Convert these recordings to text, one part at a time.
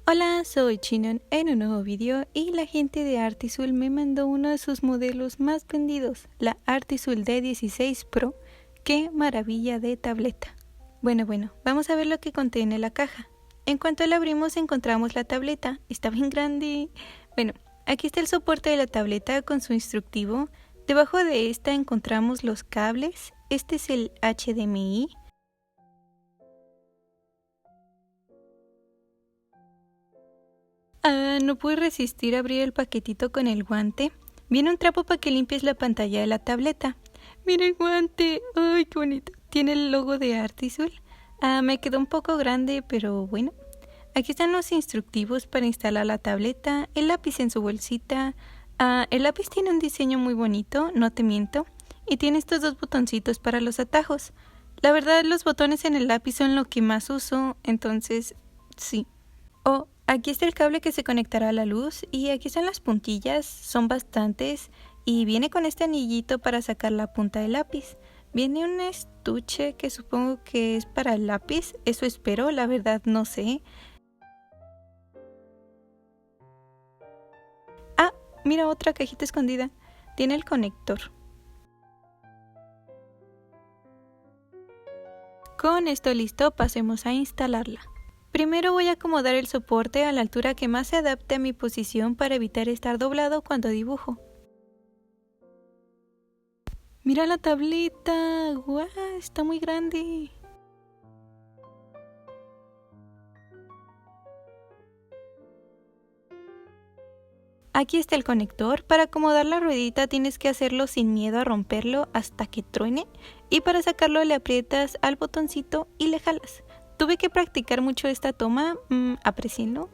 Hola, soy Chinon en un nuevo vídeo y la gente de Artisul me mandó uno de sus modelos más vendidos, la Artisul D16 Pro. ¡Qué maravilla de tableta! Bueno, vamos a ver lo que contiene la caja. En cuanto la abrimos encontramos la tableta, está bien grande. Bueno, aquí está el soporte de la tableta con su instructivo. Debajo de esta encontramos los cables, este es el HDMI. No pude resistir a abrir el paquetito con el guante. Viene un trapo para que limpies la pantalla de la tableta. ¡Mira el guante! ¡Ay, qué bonito! Tiene el logo de Artisul. Me quedó un poco grande, pero bueno. Aquí están los instructivos para instalar la tableta, el lápiz en su bolsita. El lápiz tiene un diseño muy bonito, no te miento. Y tiene estos dos botoncitos para los atajos. La verdad, los botones en el lápiz son lo que más uso, entonces sí. Aquí está el cable que se conectará a la luz y aquí están las puntillas, son bastantes y viene con este anillito para sacar la punta del lápiz. Viene un estuche que supongo que es para el lápiz, eso espero, la verdad no sé. Mira otra cajita escondida, tiene el conector. Con esto listo, pasemos a instalarla. Primero voy a acomodar el soporte a la altura que más se adapte a mi posición para evitar estar doblado cuando dibujo. ¡Mira la tableta! ¡Guau! Está muy grande. Aquí está el conector. Para acomodar la ruedita tienes que hacerlo sin miedo a romperlo hasta que truene. Y para sacarlo le aprietas al botoncito y le jalas. Tuve que practicar mucho esta toma. Aprecienlo.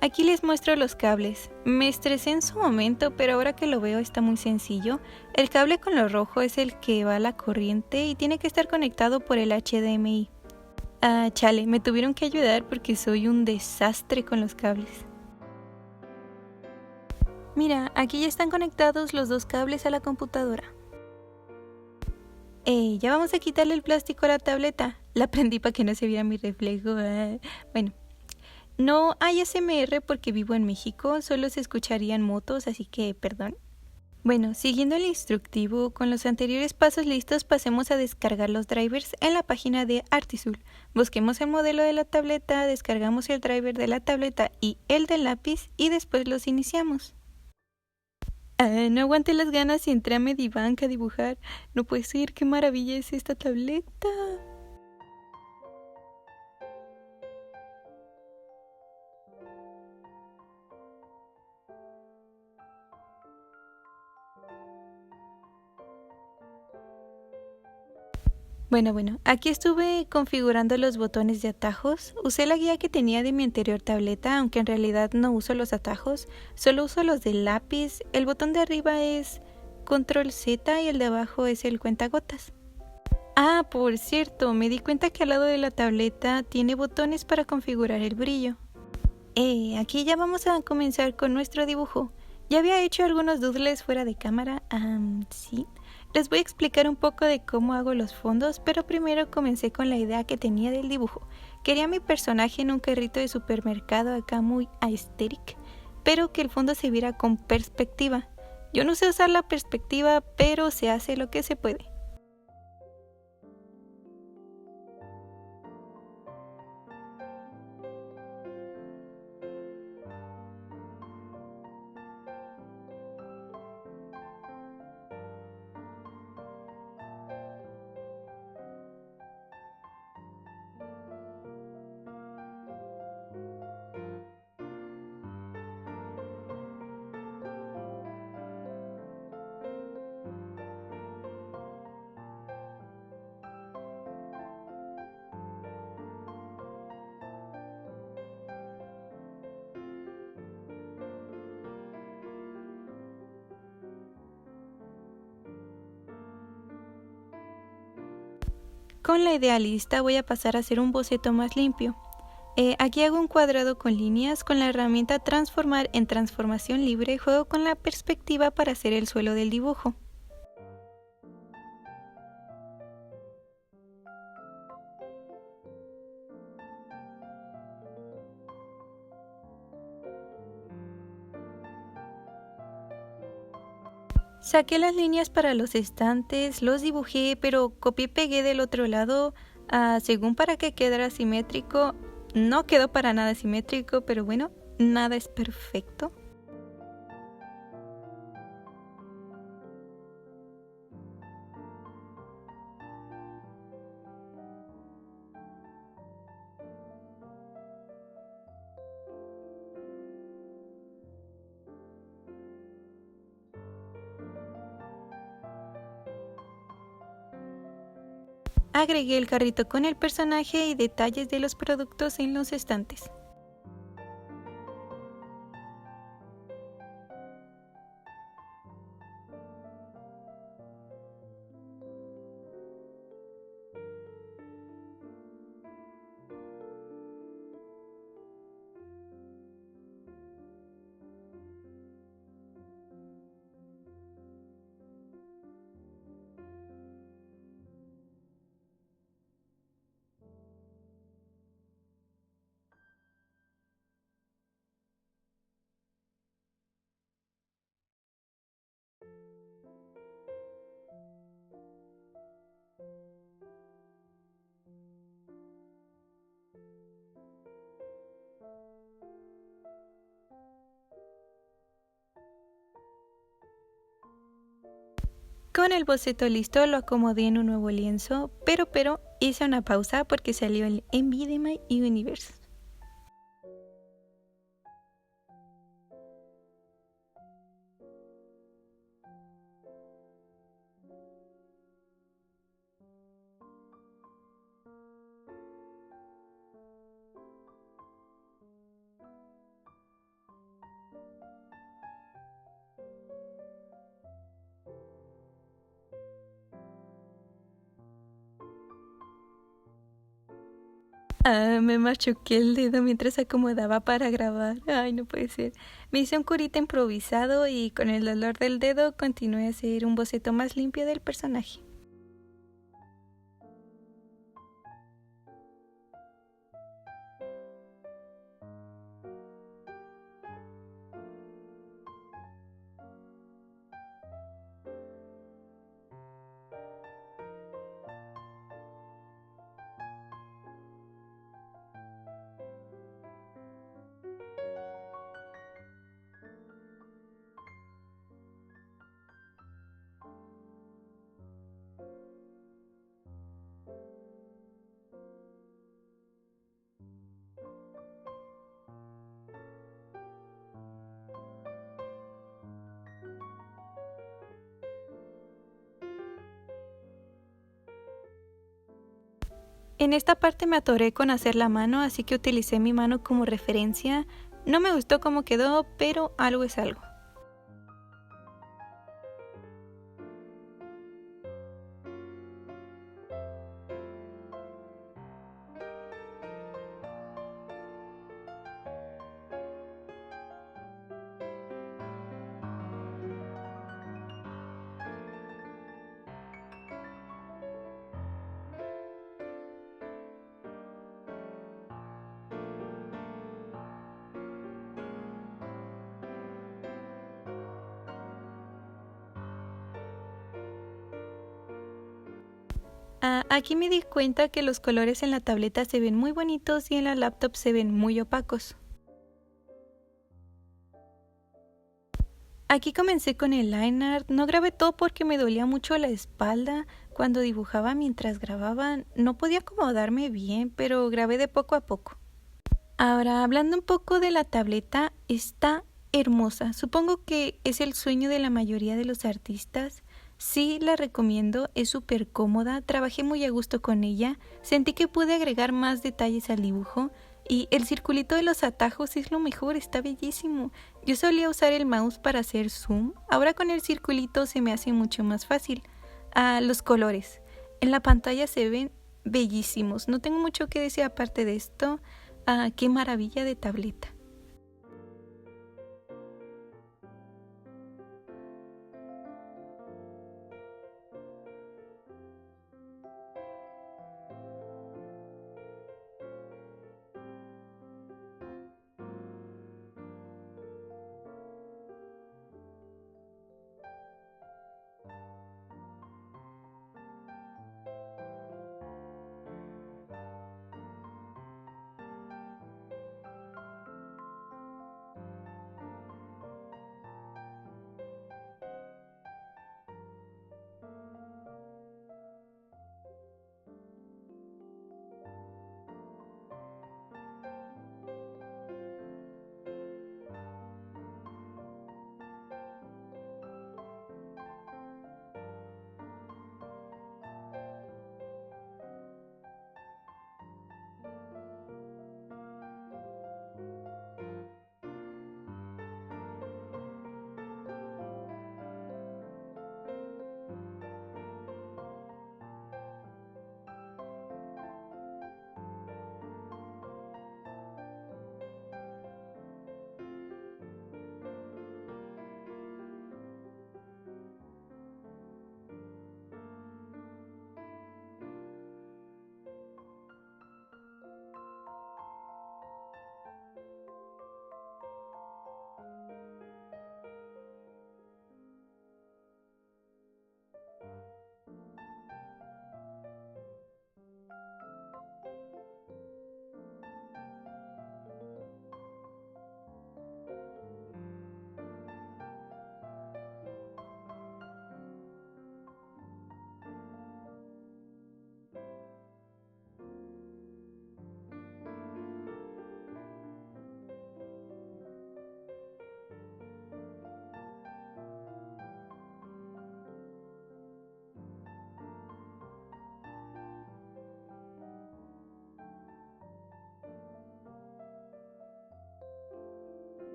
Aquí les muestro los cables. Me estresé en su momento, pero ahora que lo veo está muy sencillo. El cable con lo rojo es el que va a la corriente y tiene que estar conectado por el HDMI. Chale, me tuvieron que ayudar porque soy un desastre con los cables. Mira, aquí ya están conectados los dos cables a la computadora. Ya vamos a quitarle el plástico a la tableta. La prendí para que no se viera mi reflejo. Bueno. No hay ASMR porque vivo en México, solo se escucharían motos, así que perdón. Bueno, siguiendo el instructivo, con los anteriores pasos listos, pasemos a descargar los drivers en la página de Artisul. Busquemos el modelo de la tableta, descargamos el driver de la tableta y el del lápiz y después los iniciamos. No aguanté las ganas y entré a Medibank a dibujar. No puede ser, qué maravilla es esta tableta. Bueno, aquí estuve configurando los botones de atajos. Usé la guía que tenía de mi anterior tableta, aunque en realidad no uso los atajos, solo uso los del lápiz. El botón de arriba es Control Z y el de abajo es el cuentagotas. Por cierto, me di cuenta que al lado de la tableta tiene botones para configurar el brillo. Aquí ya vamos a comenzar con nuestro dibujo. Ya había hecho algunos doodles fuera de cámara, sí. Les voy a explicar un poco de cómo hago los fondos, pero primero comencé con la idea que tenía del dibujo. Quería mi personaje en un carrito de supermercado acá muy aesthetic, pero que el fondo se viera con perspectiva. Yo no sé usar la perspectiva, pero se hace lo que se puede. Con la idea lista voy a pasar a hacer un boceto más limpio. Aquí hago un cuadrado con líneas. Con la herramienta transformar en transformación libre juego con la perspectiva para hacer el suelo del dibujo. Saqué las líneas para los estantes, los dibujé, pero copié y pegué del otro lado, según para que quedara simétrico. No quedó para nada simétrico, pero bueno, nada es perfecto. Agregué el carrito con el personaje y detalles de los productos en los estantes. Con el boceto listo lo acomodé en un nuevo lienzo, pero hice una pausa porque salió el Envy de My Universe. Me machuqué el dedo mientras acomodaba para grabar. Ay, no puede ser. Me hice un curita improvisado y con el dolor del dedo continué a hacer un boceto más limpio del personaje. En esta parte me atoré con hacer la mano, así que utilicé mi mano como referencia. No me gustó cómo quedó, pero algo es algo. Aquí me di cuenta que los colores en la tableta se ven muy bonitos y en la laptop se ven muy opacos. Aquí comencé con el line art. No grabé todo porque me dolía mucho la espalda. Cuando dibujaba mientras grababa no podía acomodarme bien, pero grabé de poco a poco. Ahora, hablando un poco de la tableta, está hermosa. Supongo que es el sueño de la mayoría de los artistas. Sí, la recomiendo, es súper cómoda, trabajé muy a gusto con ella, sentí que pude agregar más detalles al dibujo y el circulito de los atajos es lo mejor, está bellísimo. Yo solía usar el mouse para hacer zoom, ahora con el circulito se me hace mucho más fácil. Los colores, en la pantalla se ven bellísimos, no tengo mucho que decir aparte de esto. Ah, qué maravilla de tableta.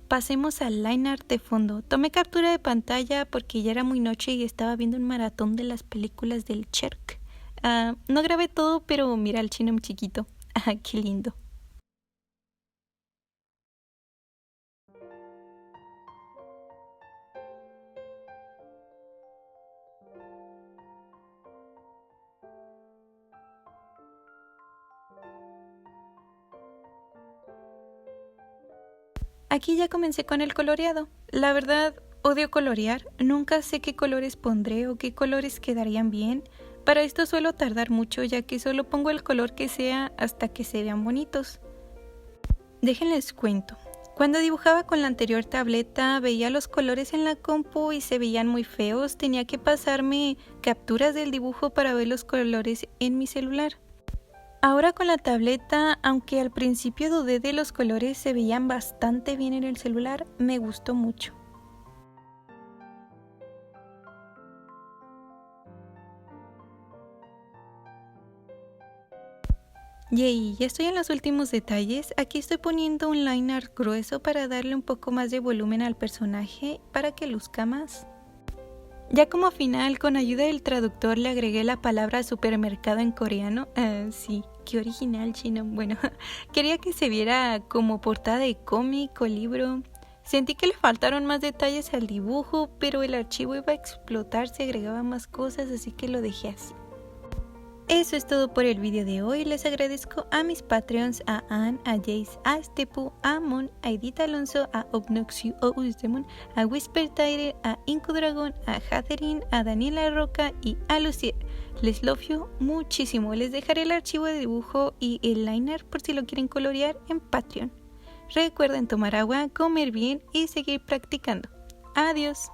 Pasemos al line art de fondo. Tomé captura de pantalla porque ya era muy noche y estaba viendo un maratón de las películas del Cherk. No grabé todo, pero mira al chino chiquito. Qué lindo. Aquí ya comencé con el coloreado. La verdad, odio colorear. Nunca sé qué colores pondré o qué colores quedarían bien. Para esto suelo tardar mucho, ya que solo pongo el color que sea hasta que se vean bonitos. Déjenles cuento. Cuando dibujaba con la anterior tableta veía los colores en la compu y se veían muy feos. Tenía que pasarme capturas del dibujo para ver los colores en mi celular. Ahora con la tableta, aunque al principio dudé de los colores, se veían bastante bien en el celular, me gustó mucho. Yay, ya estoy en los últimos detalles. Aquí estoy poniendo un line art grueso para darle un poco más de volumen al personaje para que luzca más. Ya como final, con ayuda del traductor le agregué la palabra supermercado en coreano. Sí, qué original, chino. Bueno, quería que se viera como portada de cómic o libro. Sentí que le faltaron más detalles al dibujo, pero el archivo iba a explotar si agregaba más cosas, así que lo dejé así. Eso es todo por el vídeo de hoy. Les agradezco a mis Patreons, a Anne, a Jace, a Stepu, a Mon, a Edith Alonso, a Obnoxiu Ousdemon, a Whisper Tyler, a Inco Dragón, a Catherine, a Daniela Roca y a Lucier. Les love you muchísimo. Les dejaré el archivo de dibujo y el liner por si lo quieren colorear en Patreon. Recuerden tomar agua, comer bien y seguir practicando. Adiós.